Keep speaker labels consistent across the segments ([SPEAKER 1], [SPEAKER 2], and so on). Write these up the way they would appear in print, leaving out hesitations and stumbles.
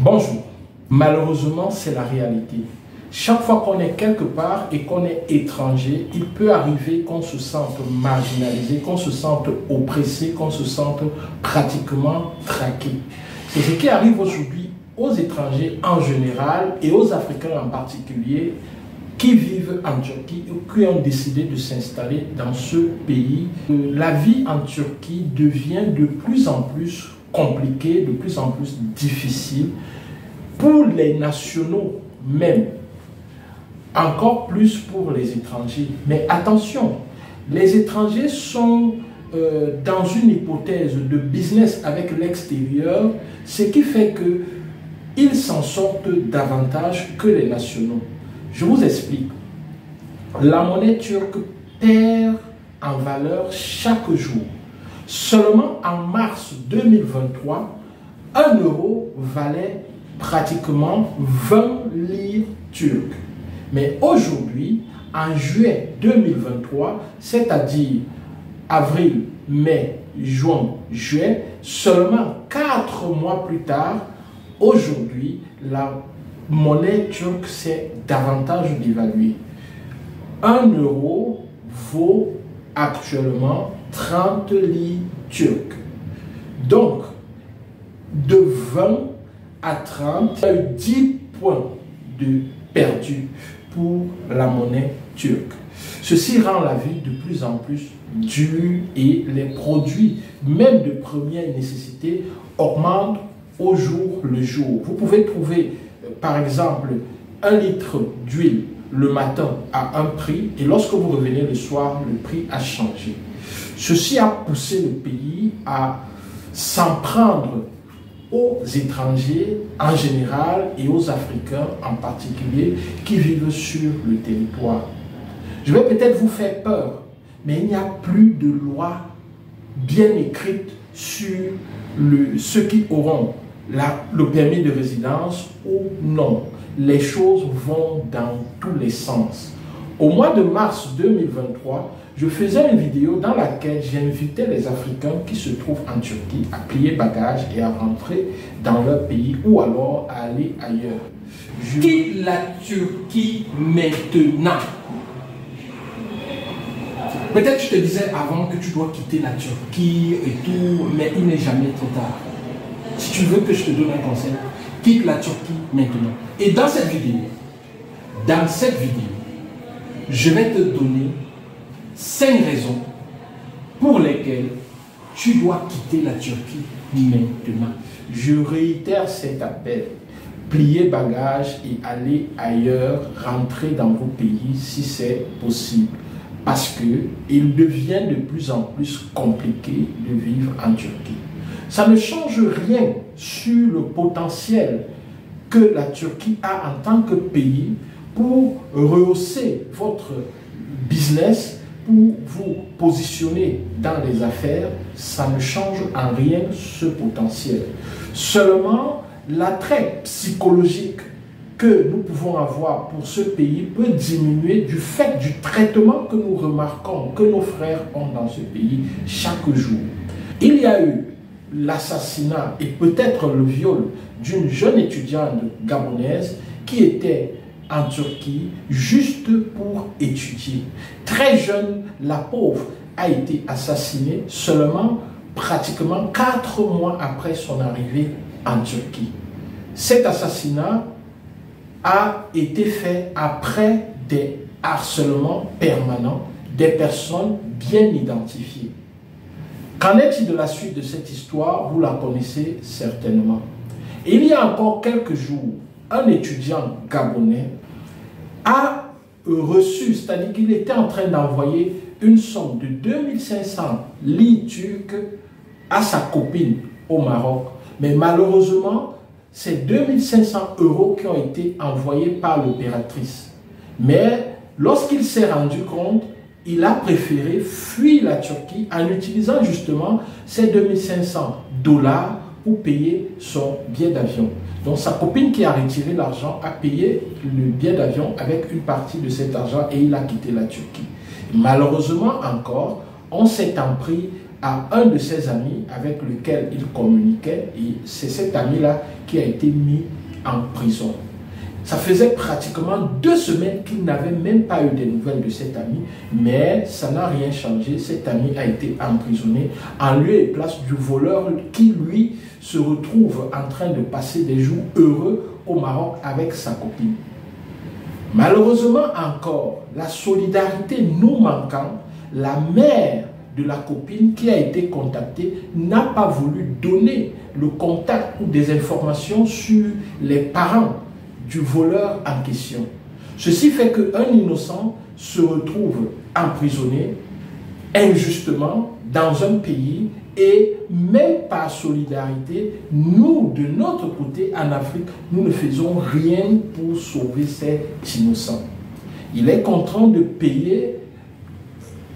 [SPEAKER 1] Bonjour. Malheureusement, c'est la réalité. Chaque fois qu'on est quelque part et qu'on est étranger, il peut arriver qu'on se sente marginalisé, qu'on se sente oppressé, qu'on se sente pratiquement traqué. C'est ce qui arrive aujourd'hui aux étrangers en général et aux Africains en particulier qui vivent en Turquie ou qui ont décidé de s'installer dans ce pays. La vie en Turquie devient de plus en plus compliquée, de plus en plus difficile pour les nationaux même. Encore plus pour les étrangers. Mais attention, les étrangers sont dans une hypothèse de business avec l'extérieur, ce qui fait qu'ils s'en sortent davantage que les nationaux. Je vous explique. La monnaie turque perd en valeur chaque jour. Seulement en mars 2023, 1 euro valait pratiquement 20 lire turques. Mais aujourd'hui, en juillet 2023, c'est-à-dire avril, mai, juin, juillet, seulement 4 mois plus tard, aujourd'hui, la monnaie turque s'est davantage dévaluée. 1 euro vaut actuellement 30 lire turques. Donc, de 20 à 30, il y a eu 10 points de perdu pour la monnaie turque. Ceci rend la vie de plus en plus dure et les produits, même de première nécessité, augmentent au jour le jour. Vous pouvez trouver, par exemple, 1 litre d'huile le matin à un prix et lorsque vous revenez le soir, le prix a changé. Ceci a poussé le pays à s'en prendre aux étrangers en général et aux Africains en particulier qui vivent sur le territoire. Je vais peut-être vous faire peur, mais il n'y a plus de loi bien écrite sur ceux qui auront le permis de résidence ou non. Les choses vont dans tous les sens. Au mois de mars 2023, je faisais une vidéo dans laquelle j'invitais les Africains qui se trouvent en Turquie à plier bagages et à rentrer dans leur pays ou alors à aller ailleurs. Quitte la Turquie maintenant. Peut-être je te disais avant que tu dois quitter la Turquie et tout, mais il n'est jamais trop tard. Si tu veux que je te donne un conseil, quitte la Turquie maintenant. Et dans cette vidéo, je vais te donner 5 raisons pour lesquelles tu dois quitter la Turquie maintenant. Je réitère cet appel. Pliez bagages et allez ailleurs, rentrez dans vos pays si c'est possible. Parce qu'il devient de plus en plus compliqué de vivre en Turquie. Ça ne change rien sur le potentiel que la Turquie a en tant que pays pour rehausser votre business, pour vous positionner dans les affaires. Ça ne change en rien ce potentiel. Seulement, l'attrait psychologique que nous pouvons avoir pour ce pays peut diminuer du fait du traitement que nous remarquons que nos frères ont dans ce pays chaque jour. Il y a eu l'assassinat et peut-être le viol d'une jeune étudiante gabonaise qui était en Turquie juste pour étudier. Très jeune, la pauvre a été assassinée seulement pratiquement 4 mois après son arrivée en Turquie. Cet assassinat a été fait après des harcèlements permanents des personnes bien identifiées. Qu'en est-il de la suite de cette histoire? Vous la connaissez certainement. Et il y a encore quelques jours, un étudiant gabonais a reçu, c'est-à-dire qu'il était en train d'envoyer une somme de 2500 lire turques à sa copine au Maroc. Mais malheureusement, c'est 2500 € qui ont été envoyés par l'opératrice. Mais lorsqu'il s'est rendu compte, il a préféré fuir la Turquie en utilisant justement ces 2500 $ pour payer son billet d'avion. Donc sa copine qui a retiré l'argent a payé le billet d'avion avec une partie de cet argent et il a quitté la Turquie. Malheureusement encore, on s'est en pris à un de ses amis avec lequel il communiquait, et c'est cet ami-là qui a été mis en prison. Ça faisait pratiquement 2 semaines qu'il n'avait même pas eu de nouvelles de cet ami, mais ça n'a rien changé. Cet ami a été emprisonné en lieu et place du voleur qui, lui, se retrouve en train de passer des jours heureux au Maroc avec sa copine. Malheureusement encore, la solidarité nous manquant, la mère de la copine qui a été contactée n'a pas voulu donner le contact ou des informations sur les parents du voleur en question. Ceci fait qu'un innocent se retrouve emprisonné injustement dans un pays et même par solidarité, nous, de notre côté en Afrique, nous ne faisons rien pour sauver cet innocent. Il est contraint de payer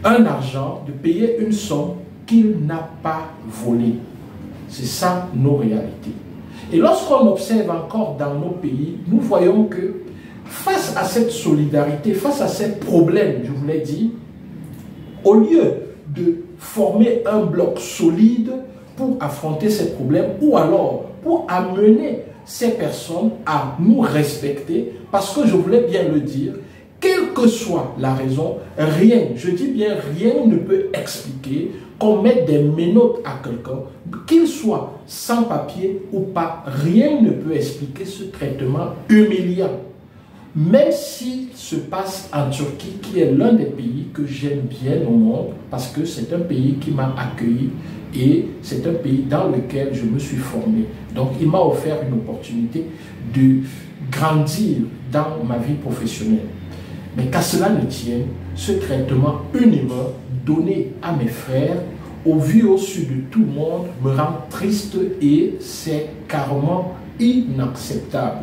[SPEAKER 1] un argent, de payer une somme qu'il n'a pas volée. C'est ça nos réalités. Et lorsqu'on observe encore dans nos pays, nous voyons que face à cette solidarité, face à ces problèmes, je vous l'ai dit, au lieu de former un bloc solide pour affronter ces problèmes ou alors pour amener ces personnes à nous respecter, parce que je voulais bien le dire, quelle que soit la raison, rien, je dis bien rien ne peut expliquer qu'on mette des menottes à quelqu'un, qu'il soit sans papier ou pas, rien ne peut expliquer ce traitement humiliant. Même s'il se passe en Turquie, qui est l'un des pays que j'aime bien au monde, parce que c'est un pays qui m'a accueilli et c'est un pays dans lequel je me suis formé. Donc il m'a offert une opportunité de grandir dans ma vie professionnelle. Mais qu'à cela ne tienne, ce traitement inhumain donné à mes frères, au vu au su de tout le monde, me rend triste et c'est carrément inacceptable.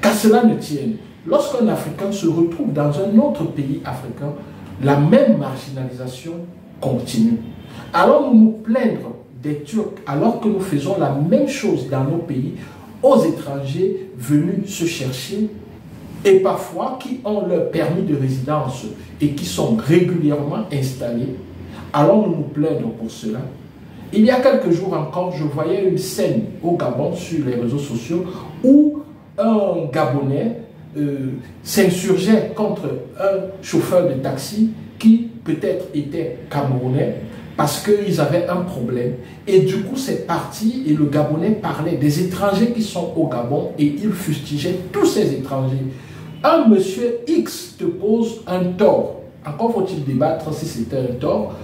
[SPEAKER 1] Qu'à cela ne tienne, lorsqu'un Africain se retrouve dans un autre pays africain, la même marginalisation continue. Alors nous nous plaindre des Turcs, alors que nous faisons la même chose dans nos pays, aux étrangers venus se chercher, et parfois qui ont leur permis de résidence et qui sont régulièrement installés, allons nous plaindre pour cela. Il y a quelques jours encore, je voyais une scène au Gabon sur les réseaux sociaux où un Gabonais s'insurgeait contre un chauffeur de taxi qui peut-être était camerounais parce qu'ils avaient un problème. Et du coup, c'est parti et le Gabonais parlait des étrangers qui sont au Gabon et il fustigeait tous ces étrangers. Un monsieur X te pose un tort. Encore faut-il débattre si c'était un tort,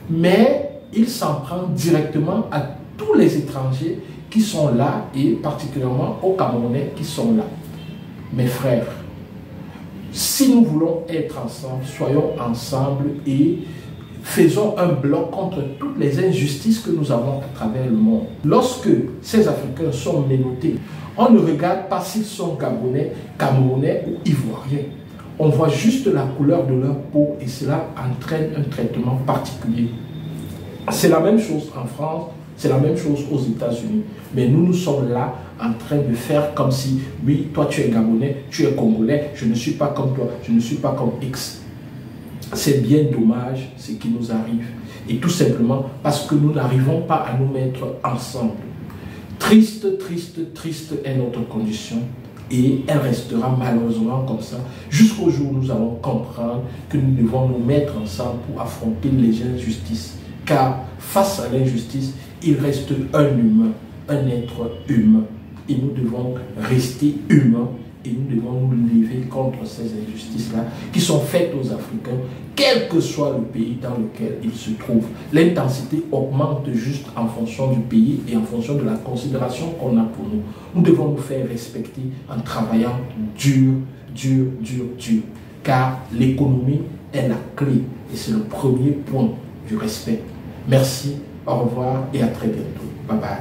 [SPEAKER 1] mais il s'en prend directement à tous les étrangers qui sont là et particulièrement aux Camerounais qui sont là. Mes frères, si nous voulons être ensemble, soyons ensemble et faisons un bloc contre toutes les injustices que nous avons à travers le monde. Lorsque ces Africains sont menottés, on ne regarde pas s'ils sont Gabonais, Camerounais ou Ivoiriens. On voit juste la couleur de leur peau et cela entraîne un traitement particulier. C'est la même chose en France, c'est la même chose aux États-Unis. Mais nous sommes là en train de faire comme si, oui, toi tu es Gabonais, tu es Congolais, je ne suis pas comme toi, je ne suis pas comme X. C'est bien dommage ce qui nous arrive. Et tout simplement parce que nous n'arrivons pas à nous mettre ensemble. Triste, triste, triste est notre condition. Et elle restera malheureusement comme ça jusqu'au jour où nous allons comprendre que nous devons nous mettre ensemble pour affronter les injustices. Car face à l'injustice, il reste un humain, un être humain. Et nous devons rester humains et nous devons nous lever contre ces injustices-là qui sont faites aux Africains, quel que soit le pays dans lequel ils se trouvent. L'intensité augmente juste en fonction du pays et en fonction de la considération qu'on a pour nous. Nous devons nous faire respecter en travaillant dur, dur, dur, dur. Car l'économie est la clé et c'est le premier point du respect. Merci, au revoir et à très bientôt. Bye bye.